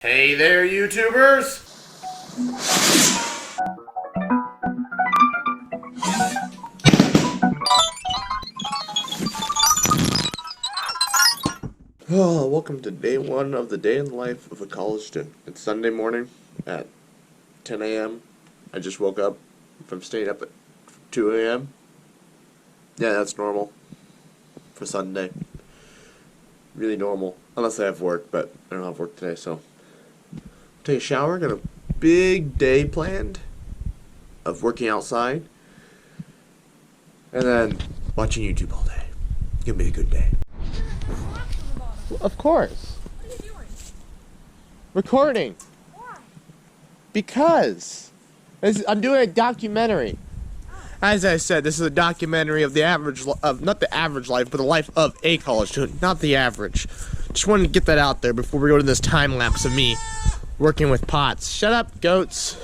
Hey there, YouTubers! Oh, welcome to day one of the day in the life of a college student. It's Sunday morning at 10 a.m. I just woke up from staying up at 2 a.m. Yeah, that's normal for Sunday. Really normal. Unless I have work, but I don't have work today, so take a shower, got a big day planned of working outside, and then watching YouTube all day. It's gonna be a good day. Well, of course. What are you doing? Recording. Why? Because I'm doing a documentary. As I said, this is a documentary of not the average life, but the life of a college student, not the average. Just wanted to get that out there before we go to this time lapse of me working with pots. Shut up, goats.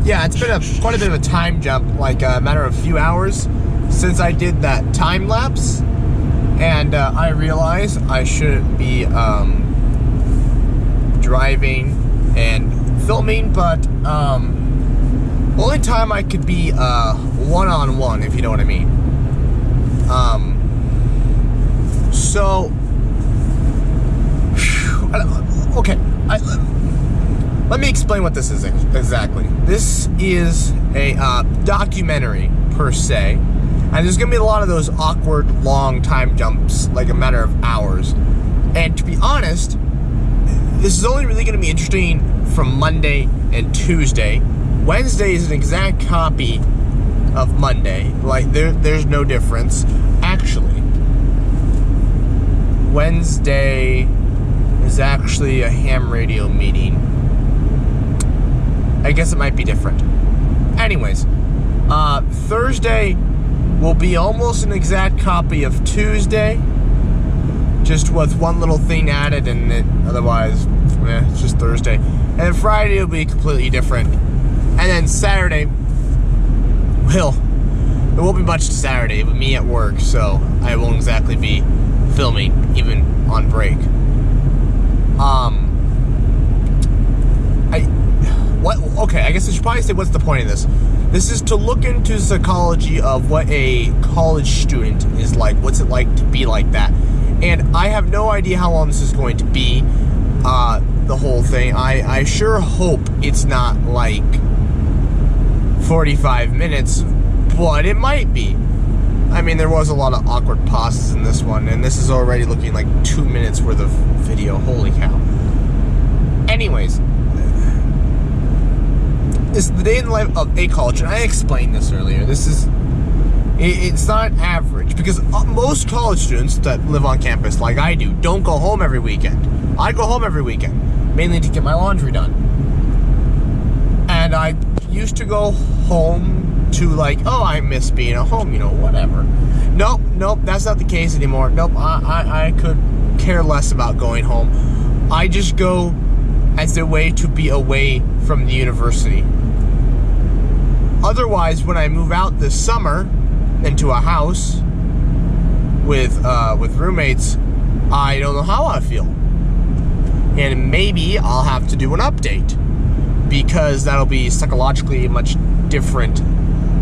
Yeah, it's been quite a bit of a time jump, like a matter of a few hours since I did that time lapse, and I realize I shouldn't be driving and filming, but only time I could be one-on-one, if you know what I mean. Okay, let me explain what this is exactly. This is a documentary, per se, and there's going to be a lot of those awkward, long time jumps, like a matter of hours. And to be honest, this is only really going to be interesting from Monday and Tuesday. Wednesday is an exact copy of Monday. Like, there's no difference. Actually, Wednesday is actually a ham radio meeting. I guess it might be different. Anyways, Thursday will be almost an exact copy of Tuesday, just with one little thing added, and otherwise, it's just Thursday. And then Friday will be completely different. And then Saturday, well, there won't be much to Saturday with me at work, so I won't exactly be filming, even on break. Okay, I guess I should probably say, what's the point of this? This is to look into the psychology of what a college student is like. What's it like to be like that? And I have no idea how long this is going to be, the whole thing. I sure hope it's not like 45 minutes, but it might be. I mean, there was a lot of awkward pauses in this one, and this is already looking like 2 minutes worth of video. Holy cow. Anyways, this is the day in the life of a college, and I explained this earlier. It's not average, because most college students that live on campus, like I do, don't go home every weekend. I go home every weekend, mainly to get my laundry done. And I used to go home to, like, oh, I miss being at home, whatever. Nope, that's not the case anymore. Nope, I could care less about going home. I just go as a way to be away from the university. Otherwise, when I move out this summer into a house with roommates, I don't know how I feel. And maybe I'll have to do an update. because that'll be psychologically a much different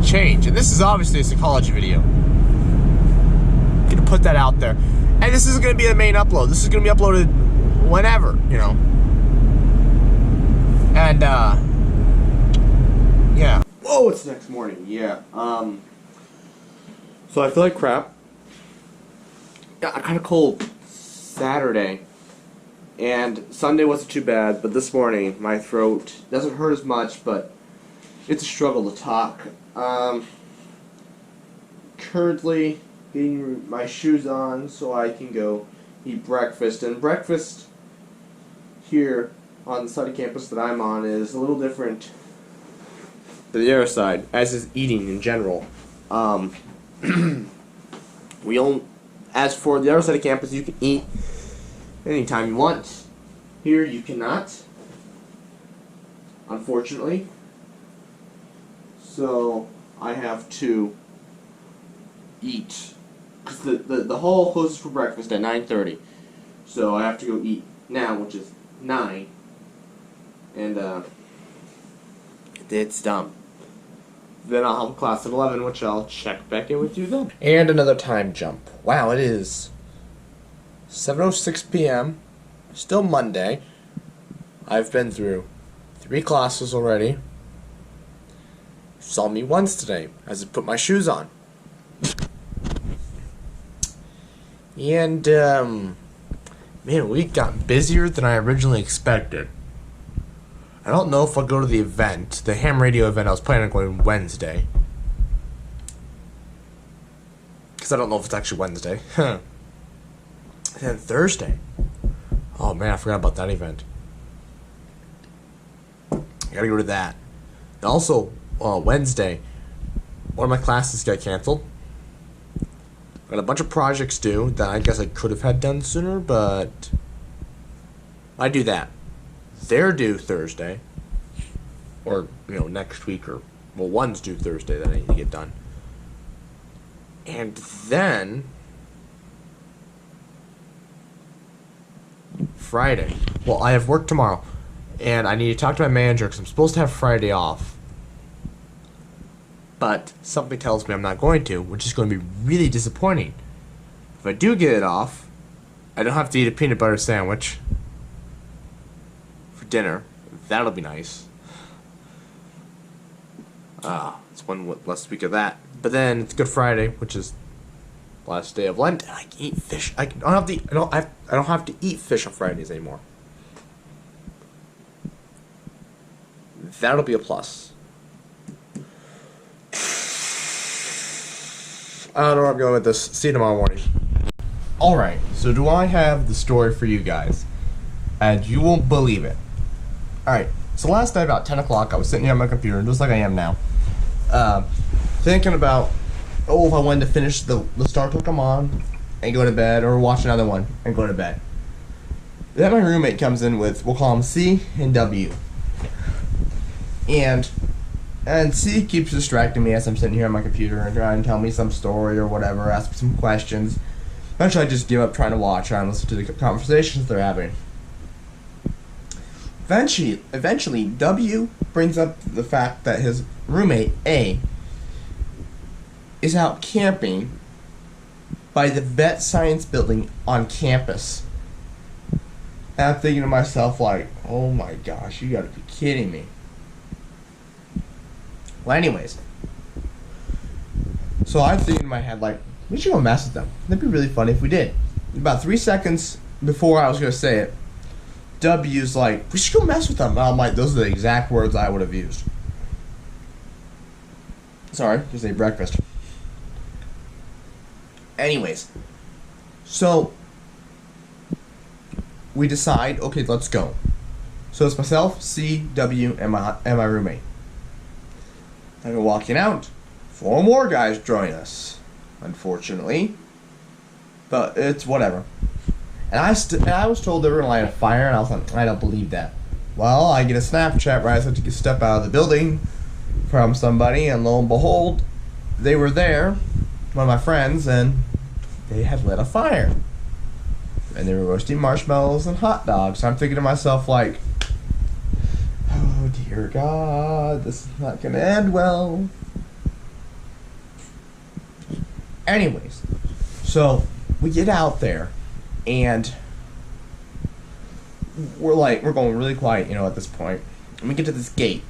change. And this is obviously a psychology video. I'm gonna put that out there. And this isn't gonna be the main upload. This is gonna be uploaded whenever, you know. And yeah. Whoa, it's the next morning. Yeah. So I feel like crap. Got kind of cold Saturday, and Sunday wasn't too bad, but this morning my throat doesn't hurt as much, but it's a struggle to talk. Currently getting my shoes on so I can go eat breakfast, and breakfast here on the side of campus that I'm on is a little different than the other side, as is eating in general. As for the other side of campus, you can eat anytime you want. Here, you cannot, unfortunately. So, I have to eat, because the hall closes for breakfast at 9:30. So, I have to go eat now, which is 9. And, it's dumb. Then I'll have class at 11, which I'll check back in with you then. And another time jump. Wow, it is 7:06 p.m. Still Monday. I've been through 3 classes already. Saw me once today as I put my shoes on. And, man, we got busier than I originally expected. I don't know if I'll go to the event, the ham radio event I was planning on going Wednesday. Because I don't know if it's actually Wednesday. And then Thursday. Oh man, I forgot about that event. I gotta go to that. And also, Wednesday, one of my classes got canceled. I got a bunch of projects due that I guess I could have had done sooner, but I do that. They're due Thursday, or next week, or one's due Thursday that I need to get done, and then Friday. Well, I have work tomorrow, and I need to talk to my manager because I'm supposed to have Friday off, but something tells me I'm not going to, which is going to be really disappointing. If I do get it off, I don't have to eat a peanut butter sandwich dinner. That'll be nice. It's one less week of that. But then it's Good Friday, which is the last day of Lent, and I can eat fish. I don't have to eat fish on Fridays anymore. That'll be a plus. I don't know where I'm going with this. See you tomorrow morning. Alright, so do I have the story for you guys? And you won't believe it. Alright, so last night about 10 o'clock, I was sitting here on my computer, just like I am now, thinking about, if I wanted to finish the Star Trek I'm on, and go to bed, or watch another one, and go to bed. Then my roommate comes in with, we'll call him C and W. And C keeps distracting me as I'm sitting here on my computer, and trying to tell me some story or whatever, ask me some questions. Eventually I just give up trying to watch, trying to listen to the conversations they're having. Eventually, W brings up the fact that his roommate, A, is out camping by the Vet Science Building on campus. And I'm thinking to myself, like, oh my gosh, you gotta be kidding me. Well, anyways. So I'm thinking in my head, like, we should go mess with them. That'd be really funny if we did. About 3 seconds before I was gonna say it, W's like, we should go mess with them. And I'm like, those are the exact words I would have used. Sorry, just ate breakfast. Anyways, so we decide, okay, let's go. So it's myself, C, W, and my roommate. And we're walking out. 4 more guys join us, unfortunately. But it's whatever. And I was told they were going to light a fire, and I was like, I don't believe that. Well, I get a Snapchat where I had to step out of the building from somebody, and lo and behold, they were there, one of my friends, and they had lit a fire. And they were roasting marshmallows and hot dogs. So I'm thinking to myself, like, oh Oh dear God, this is not gonna end well. Anyways, so we get out there, and we're going really quiet, at this point. And we get to this gate.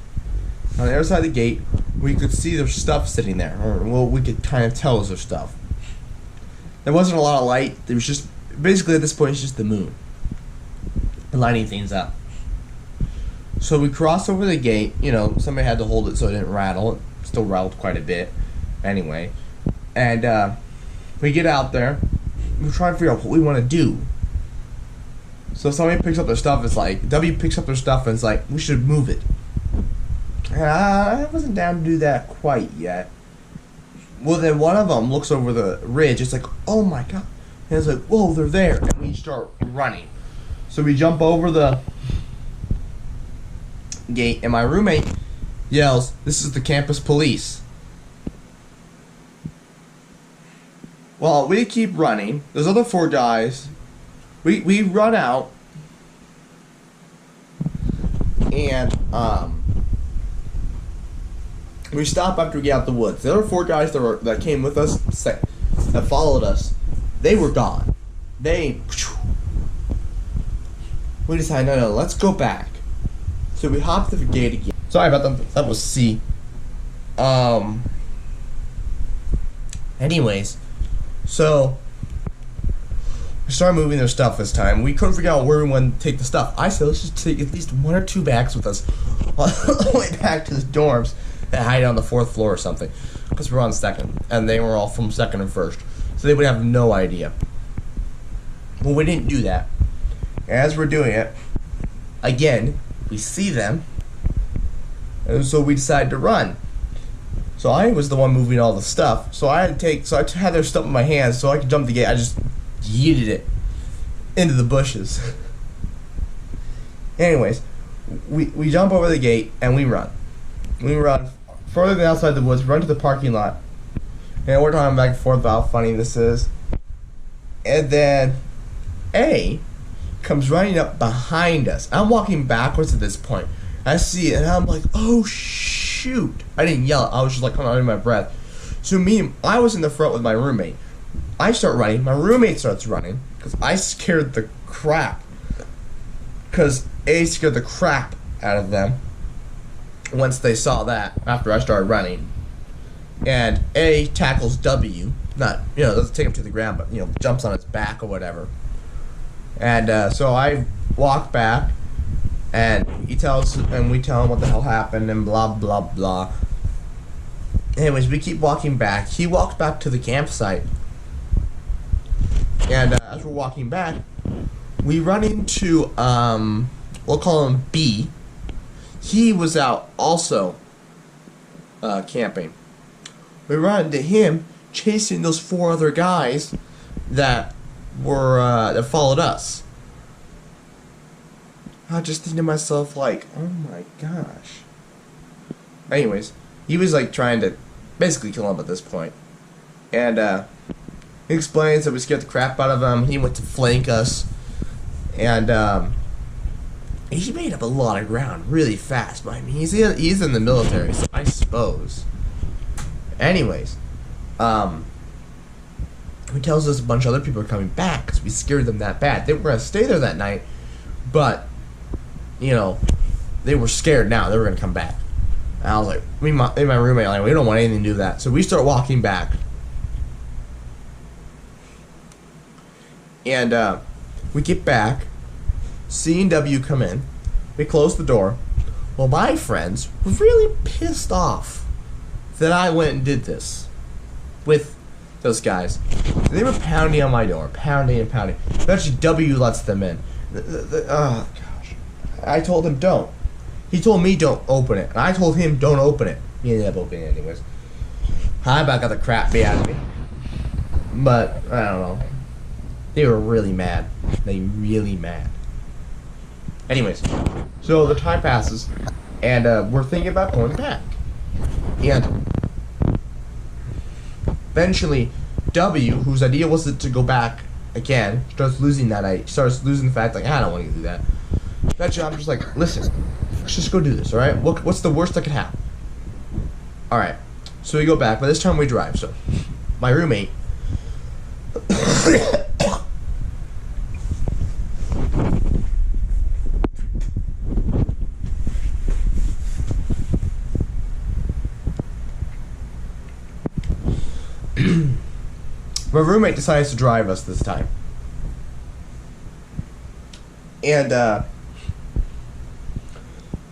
On the other side of the gate, we could see there's stuff sitting there, or well, we could kind of tell there's stuff. There wasn't a lot of light. There was just basically at this point it's just the moon lighting things up. So we crossed over the gate. Somebody had to hold it so it didn't rattle. It still rattled quite a bit. Anyway, and we get out there. We're trying to figure out what we want to do. So somebody picks up their stuff. It's like W picks up their stuff and it's like we should move it. And I wasn't down to do that quite yet. Well, then one of them looks over the ridge. It's like, oh my God. And it's like, whoa, they're there. And we start running. So we jump over the gate, and my roommate yells, "This is the campus police." Well, we keep running. Those other 4 guys, we run out, and we stop after we get out the woods. The other 4 guys that came with us, that followed us, they were gone. We decided, no, let's go back. So we hopped the gate again. Sorry about that. That was C. Anyways, so we started moving their stuff this time. We couldn't figure out where we wanted to take the stuff. I said, let's just take at least 1 or 2 bags with us all the way back to the dorms that hide on the 4th floor or something. Because we're on 2nd, and they were all from 2nd and 1st. So they would have no idea. Well, we didn't do that. As we're doing it, again, we see them, and so we decided to run. So I was the one moving all the stuff. So I had their stuff in my hands so I could jump the gate. I just yeeted it into the bushes. Anyways, we jump over the gate and we run. We run further than outside the woods, run to the parking lot. And we're talking back and forth about how funny this is. And then A comes running up behind us. I'm walking backwards at this point. I see it and I'm like, oh shoot. I didn't yell. I was just like kind of under my breath. So I was in the front with my roommate. I start running. My roommate starts running because I scared the crap. Because A scared the crap out of them once they saw that after I started running. And A tackles W. Not, doesn't take him to the ground, but, jumps on his back or whatever. And so I walk back, and we tell him what the hell happened, and blah, blah, blah. Anyways, we keep walking back. He walks back to the campsite. And as we're walking back, we run into, we'll call him B. He was out also camping. We run into him chasing those 4 other guys that followed us. I just think to myself, like, oh my gosh. Anyways, he was like trying to basically kill him at this point. And he explains that we scared the crap out of him. He went to flank us. And he made up a lot of ground really fast. But I mean, he's in the military, so I suppose. Anyways, he tells us a bunch of other people are coming back because we scared them that bad. They were going to stay there that night, but, they were scared now. They were going to come back. And I was like, me and my roommate, like, we don't want anything to do with that. So we start walking back. And we get back, C and W come in. We close the door. Well, my friends were really pissed off that I went and did this with those guys. They were pounding on my door, pounding and pounding. Eventually, W lets them in. Oh, gosh. I told him don't. He told me don't open it. And I told him don't open it. He ended up opening it anyways. I about got the crap beat out of me. But, I don't know. They were really mad. Really mad. Anyways, so the time passes, and we're thinking about going back. And eventually, W, whose idea was to go back again, starts losing that. Starts losing the fact, like, I don't want to do that. Eventually, I'm just like, listen, let's just go do this, all right? What's the worst that could happen? All right. So we go back, but this time we drive. So my roommate. My roommate decides to drive us this time. And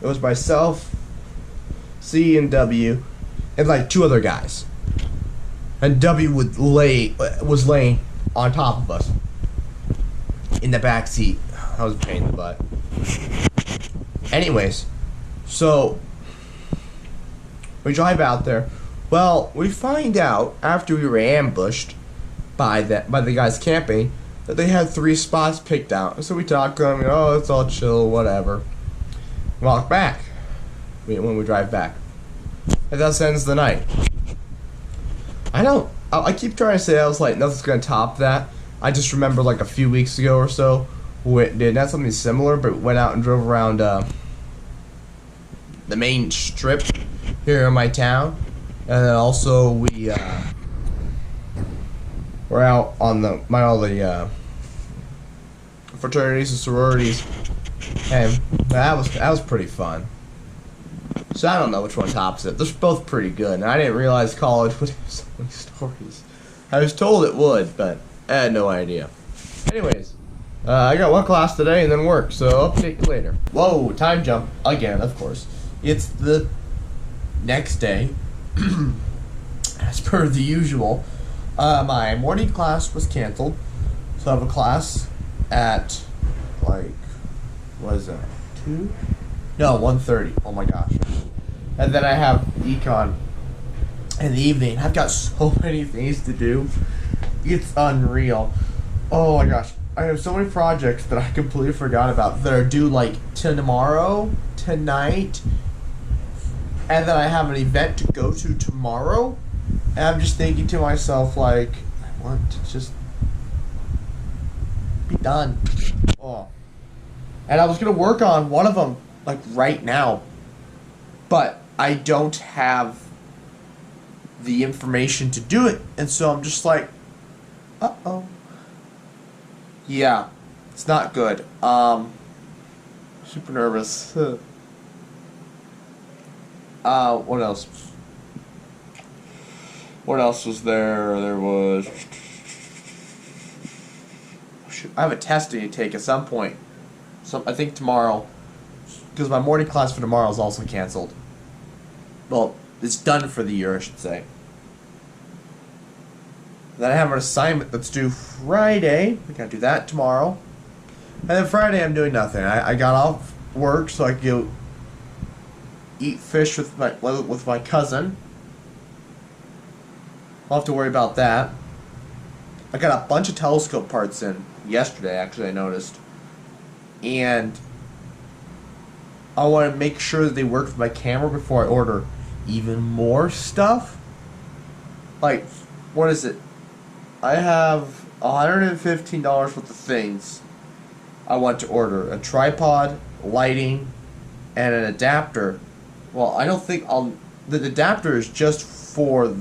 it was myself, C and W, and like 2 other guys. And W was laying on top of us in the back seat. I was a pain in the butt. Anyways, so we drive out there. Well, we find out after we were ambushed by the guys camping that they had 3 spots picked out. So we talk to them, oh, it's all chill, whatever. Walk back when we drive back. And thus ends the night. I keep trying to say I was like, nothing's gonna top that. I just remember like a few weeks ago or so, we did not something similar, but went out and drove around the main strip here in my town. And then also we're out on all the fraternities and sororities, and that was pretty fun. So I don't know which one tops it. They're both pretty good, and I didn't realize college would have so many stories. I was told it would, but I had no idea. Anyways, I got 1 class today and then work, so I'll update you later. Whoa, time jump again, of course. It's the next day. As per the usual, my morning class was canceled, so I have a class at like, what is that, 2? No, 1:30. Oh my gosh. And then I have econ in the evening. I've got so many things to do. It's unreal. Oh my gosh. I have so many projects that I completely forgot about that are due like tomorrow, tonight, and then I have an event to go to tomorrow. And I'm just thinking to myself, like, I want to just be done. Oh. And I was going to work on one of them, like, right now. But I don't have the information to do it. And so I'm just like, uh-oh. Yeah, it's not good. Super nervous. What else? What else was there? There was... Shoot, I have a test I need to take at some point. I think tomorrow. Because my morning class for tomorrow is also canceled. Well, it's done for the year, I should say. Then I have an assignment that's due Friday. I gotta do that tomorrow. And then Friday I'm doing nothing. I got off work so I could go eat fish with my cousin. I'll have to worry about that. I got a bunch of telescope parts in yesterday, actually, I noticed. And I want to make sure that they work with my camera before I order even more stuff. Like, what is it? I have $115 worth of things I want to order. A tripod, lighting, and an adapter. Well, I don't think I'll... The adapter is just for...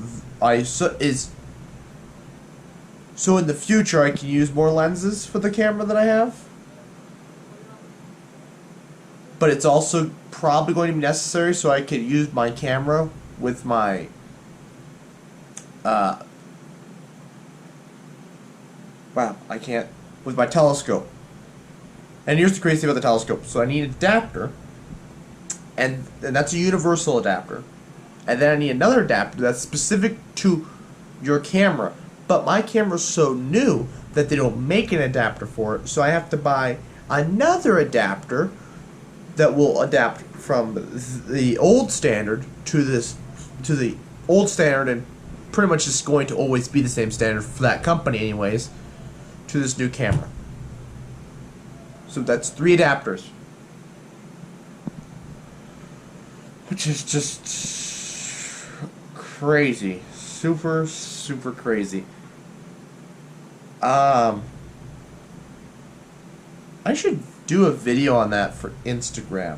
So in the future I can use more lenses for the camera that I have. But it's also probably going to be necessary so I can use my camera with my wow, I can't with my telescope. And here's the crazy thing about the telescope. So I need an adapter, and that's a universal adapter. And then I need another adapter that's specific to your camera. But my camera's so new that they don't make an adapter for it, so I have to buy another adapter that will adapt from the old standard to the old standard, and pretty much is going to always be the same standard for that company anyways, to this new camera. So that's 3 adapters. Which is just crazy. Super, super crazy. I should do a video on that for Instagram.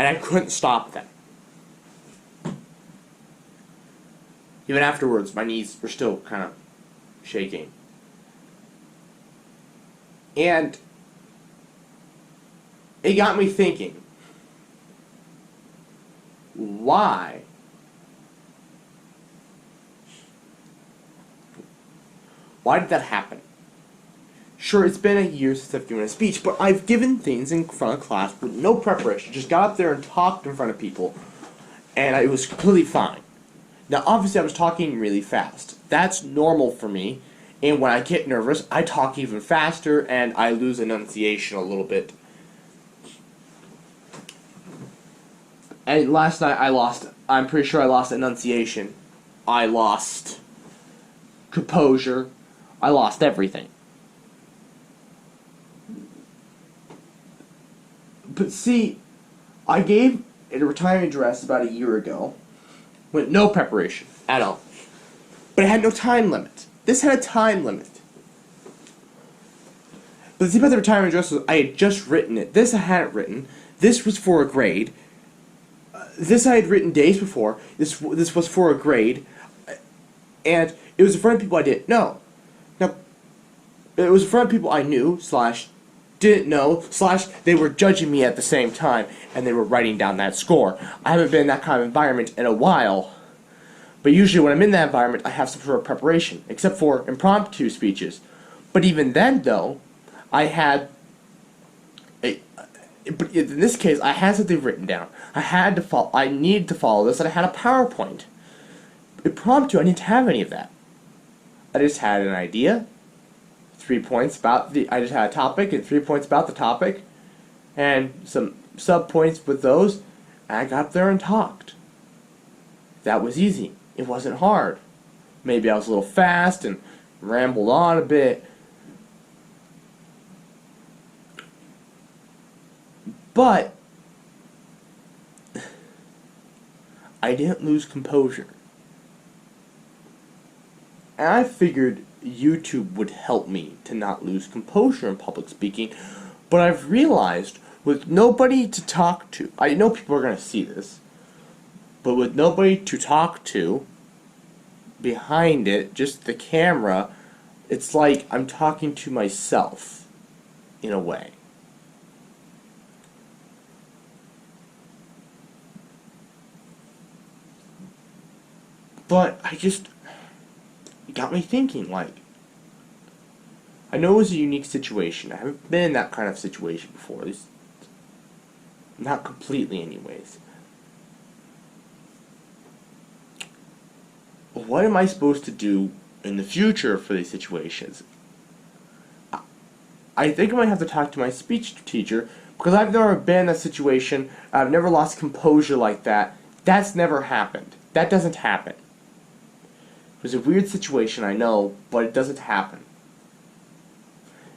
and I couldn't stop them. Even afterwards, my knees were still kind of shaking. And it got me thinking, why? Why did that happen? Sure, it's been a year since I've given a speech, but I've given things in front of class with no preparation. Just got up there and talked in front of people, and it was completely fine. Now, obviously, I was talking really fast. That's normal for me, and when I get nervous, I talk even faster, and I lose enunciation a little bit. And last night, I'm pretty sure I lost enunciation. I lost composure. I lost everything. But see, I gave a retirement address about a year ago with no preparation at all. But it had no time limit. This had a time limit. But the thing about the retirement address was I had just written it. This I hadn't written. This was for a grade. This I had written days before. This was for a grade. And it was in front of people I didn't know. Now, it was in front of people I knew, / didn't know, / they were judging me at the same time, and they were writing down that score. I haven't been in that kind of environment in a while, but usually when I'm in that environment, I have some sort of preparation, except for impromptu speeches. But even then, though, but in this case, I had something written down. I needed to follow this, and I had a PowerPoint. Impromptu, I didn't have any of that. I just had an idea. 3 points about I just had a topic and 3 points about the topic, and some sub-points with those, and I got up there and talked. That was easy. It wasn't hard. Maybe I was a little fast and rambled on a bit. But I didn't lose composure. And I figured YouTube would help me to not lose composure in public speaking, but I've realized with nobody to talk to, I know people are going to see this, but with nobody to talk to behind it, just the camera, it's like I'm talking to myself in a way. But it got me thinking, like, I know it was a unique situation. I haven't been in that kind of situation before. At least, not completely anyways. What am I supposed to do in the future for these situations? I think I might have to talk to my speech teacher, because I've never been in a situation, I've never lost composure like that. That's never happened. That doesn't happen. It was a weird situation, I know, but it doesn't happen.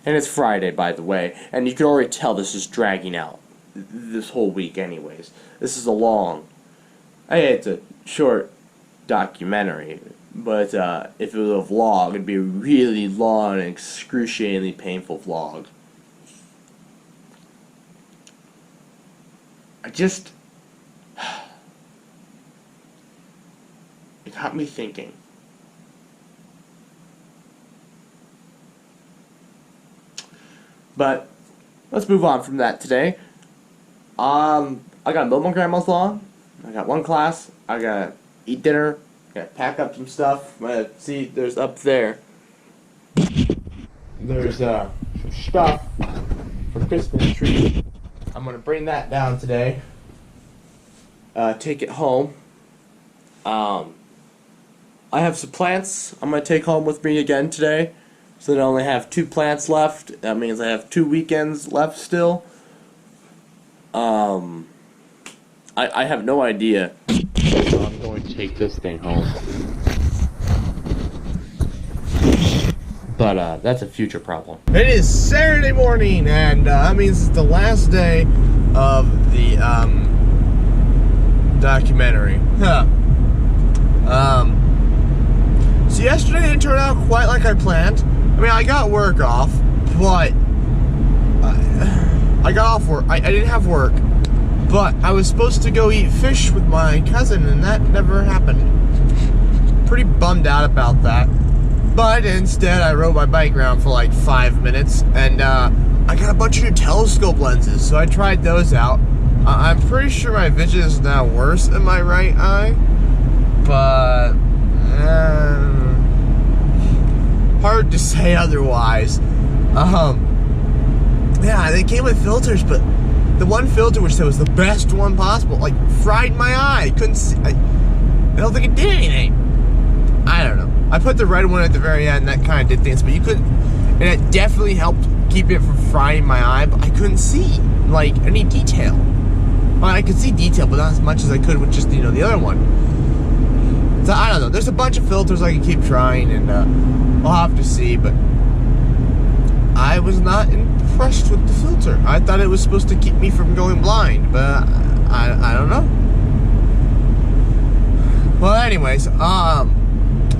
And it's Friday, by the way, and you can already tell this is dragging out this whole week anyways. This is it's a short documentary, but if it was a vlog, it'd be a really long and excruciatingly painful vlog. It got me thinking. But let's move on from that today. I gotta mow my grandma's lawn. I got one class. I gotta eat dinner. Gotta pack up some stuff. See, there's up there. There's some stuff for Christmas tree. I'm gonna bring that down today. Take it home. I have some plants I'm gonna take home with me again today. So that I only have 2 plants left. That means I have 2 weekends left still. I have no idea how I'm going to take this thing home. But that's a future problem. It is Saturday morning, and that means it's the last day of the documentary. So yesterday didn't turn out quite like I planned. I mean, I got work off, but I got off work. I didn't have work, But I was supposed to go eat fish with my cousin, and that never happened. Pretty bummed out about that. But instead, I rode my bike around for like 5 minutes, and I got a bunch of new telescope lenses, so I tried those out. I'm pretty sure my vision is now worse in my right eye, but hard to say otherwise. Yeah, they came with filters, but the one filter which said was the best one possible, like, fried my eye. Couldn't see. I don't think it did anything. I don't know. I put the red one at the very end, that kind of did things, but you couldn't, and it definitely helped keep it from frying my eye, but I couldn't see, like, any detail. Well, I could see detail, but not as much as I could with just, you know, the other one. So, I don't know. There's a bunch of filters I can keep trying, and I'll have to see, but I was not impressed with the filter. I thought it was supposed to keep me from going blind, but I don't know. Well, anyways, I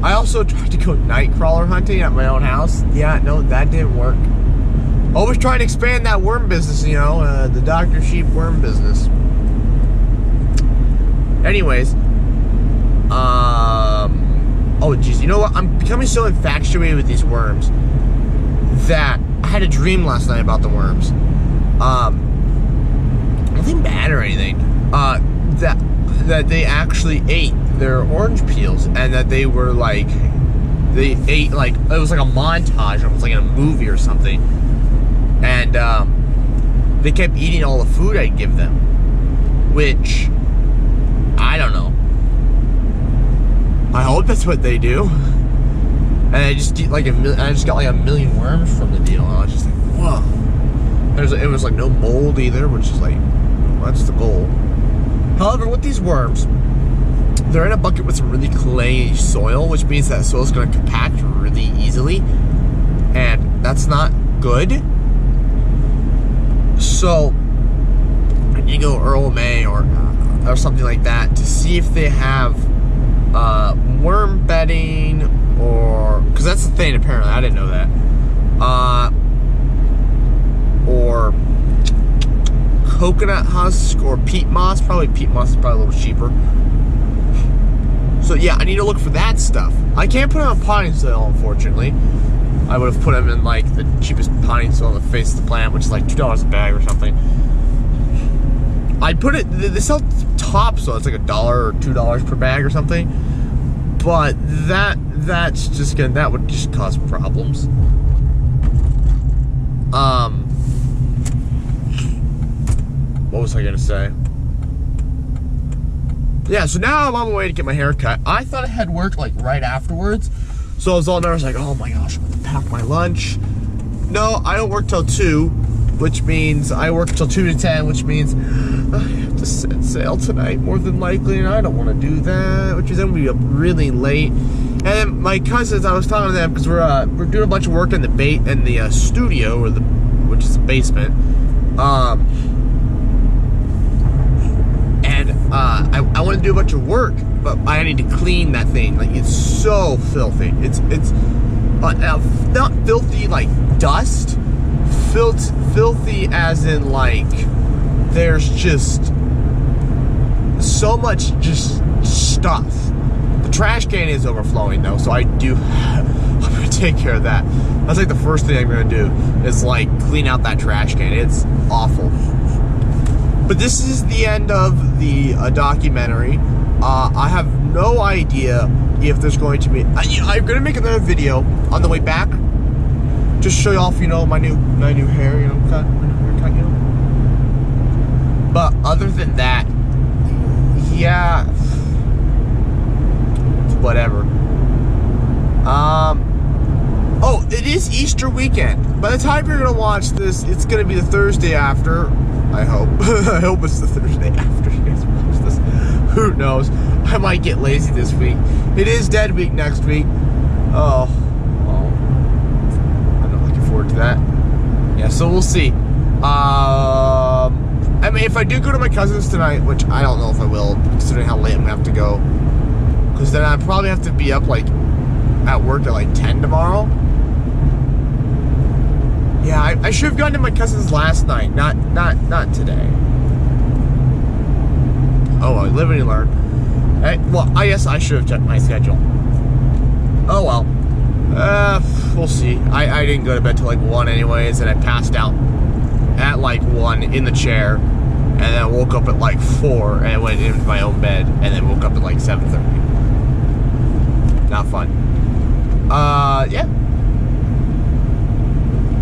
also tried to go night crawler hunting at my own house. Yeah, no, that didn't work. Always trying to expand that worm business, you know, the Dr. Sheep worm business. Anyways, oh geez, you know what? I'm becoming so infatuated with these worms that I had a dream last night about the worms. Nothing bad or anything. That they actually ate their orange peels, and that they were like, they ate, like, it was like a montage, it was like in a movie or something, and they kept eating all the food I'd give them, which I don't know. I hope that's what they do. And I just get like I just got like 1 million worms from the deal, and I was just like, whoa. It was like no mold either, which is like, well, that's the goal. However, with these worms, they're in a bucket with some really clayey soil, which means that soil is going to compact really easily, and that's not good. So I need to go Earl May or something like that to see if they have worm bedding, or because that's the thing apparently, I didn't know that, or coconut husk or peat moss. Probably peat moss is probably a little cheaper. So yeah, I need to look for that stuff. I can't put it on potting soil, unfortunately. I would have put them in like the cheapest potting soil on the face of the planet, which is like $2 a bag or something. I'd put it, they sell topsoil, it's like $1 or $2 per bag or something. But that's just gonna, that would just cause problems. What was I gonna say? Yeah, so now I'm on my way to get my hair cut. I thought I had work like right afterwards, so I was all nervous, like, oh my gosh, I'm gonna pack my lunch. No, I don't work till 2, which means I work till 2 to 10, which means I have to set sail tonight more than likely, and I don't want to do that, which is I'm gonna be up really late. And then my cousins, I was talking to them because we're doing a bunch of work in the studio, or which is the basement. I want to do a bunch of work, but I need to clean that thing. Like, it's so filthy. It's not filthy like dust, filthy as in like there's just so much just stuff. The trash can is overflowing though, so I'm gonna take care of that. That's like the first thing I'm gonna do is like clean out that trash can. It's awful. But this is the end of the documentary. I have no idea if there's going to be. I'm gonna make another video on the way back, just show you off, you know, my new hair, you know, my new haircut, you know. But other than that, yeah, whatever. Oh, it is Easter weekend. By the time you're gonna watch this, it's gonna be the Thursday after. I hope. I hope it's the Thursday after you guys watch this. Who knows? I might get lazy this week. It is Dead Week next week. Oh. I'm not looking forward to that. Yeah, so we'll see. I mean, if I do go to my cousin's tonight, which I don't know if I will, considering how late I'm gonna have to go, because then I probably have to be up like at work at like 10 tomorrow. Yeah, I should have gone to my cousin's last night, not today. live and you learn. Well, I guess I should have checked my schedule. Oh well. We'll see. I didn't go to bed till like 1 anyways, and I passed out at like 1 in the chair, and then I woke up at like 4 and I went into my own bed, and then woke up at like 7:30. Not fun. Yeah.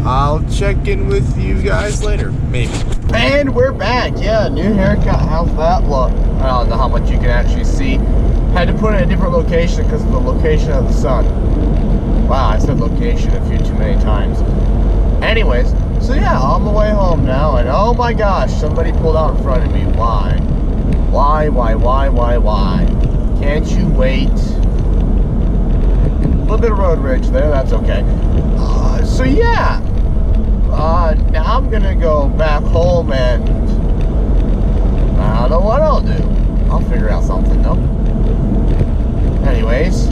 I'll check in with you guys later, maybe. And we're back. Yeah, new haircut. How's that look? I don't know how much you can actually see. Had to put it in a different location because of the location of the sun. Wow, I said location a few too many times. Anyways, so yeah, on the way home now, and oh my gosh, somebody pulled out in front of me. Why? Why? Can't you wait? A little bit of road rage there, that's okay. So yeah, now I'm gonna go back home and I don't know what I'll do. I'll figure out something though. Anyways,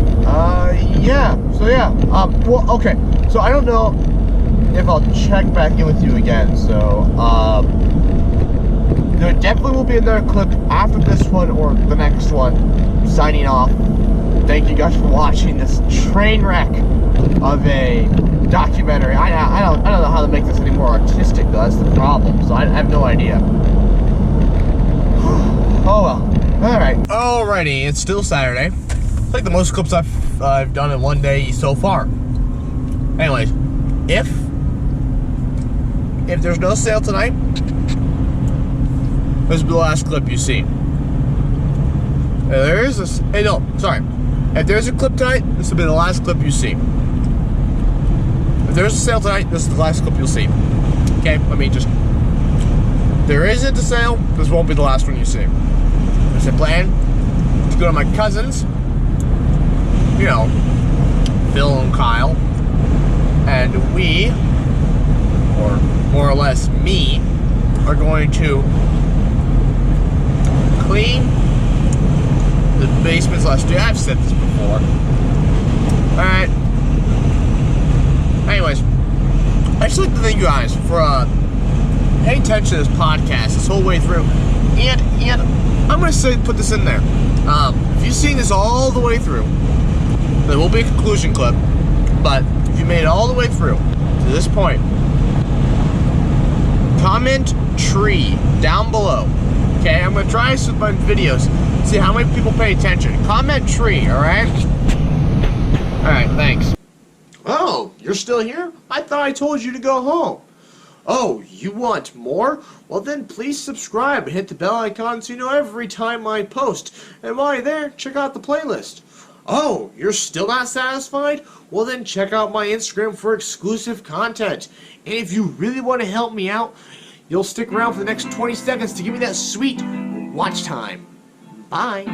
yeah, so yeah, well, okay, so I don't know if I'll check back in with you again, so, there definitely will be another clip after this one or the next one, signing off. Thank you guys for watching this train wreck of a documentary. I don't know how to make this any more artistic though, that's the problem, so I have no idea. Oh well, alright. Alrighty, it's still Saturday. It's like the most clips I've done in one day so far. Anyways, if there's no sale tonight, this will be the last clip you see. There is this. Hey, no, sorry. If there's a clip tonight, this will be the last clip you see. If there's a sale tonight, this is the last clip you'll see. Okay, let me just. If there isn't a sale, this won't be the last one you see. There's a plan to go to my cousins. You know, Phil and Kyle, and we, or more or less me, are going to clean the basements last year. I've said this before. Alright. Anyways, I just like to thank you guys for paying attention to this podcast this whole way through. And I'm going to put this in there. If you've seen this all the way through, there will be a conclusion clip, but if you made it all the way through to this point, comment tree down below. Okay, I'm going to try this with my videos, see how many people pay attention. Comment tree, alright? Alright, thanks. Oh, you're still here? I thought I told you to go home. Oh, you want more? Well then please subscribe and hit the bell icon so you know every time I post. And while you're there, check out the playlist. Oh, you're still not satisfied? Well then check out my Instagram for exclusive content. And if you really want to help me out, you'll stick around for the next 20 seconds to give me that sweet watch time. Bye.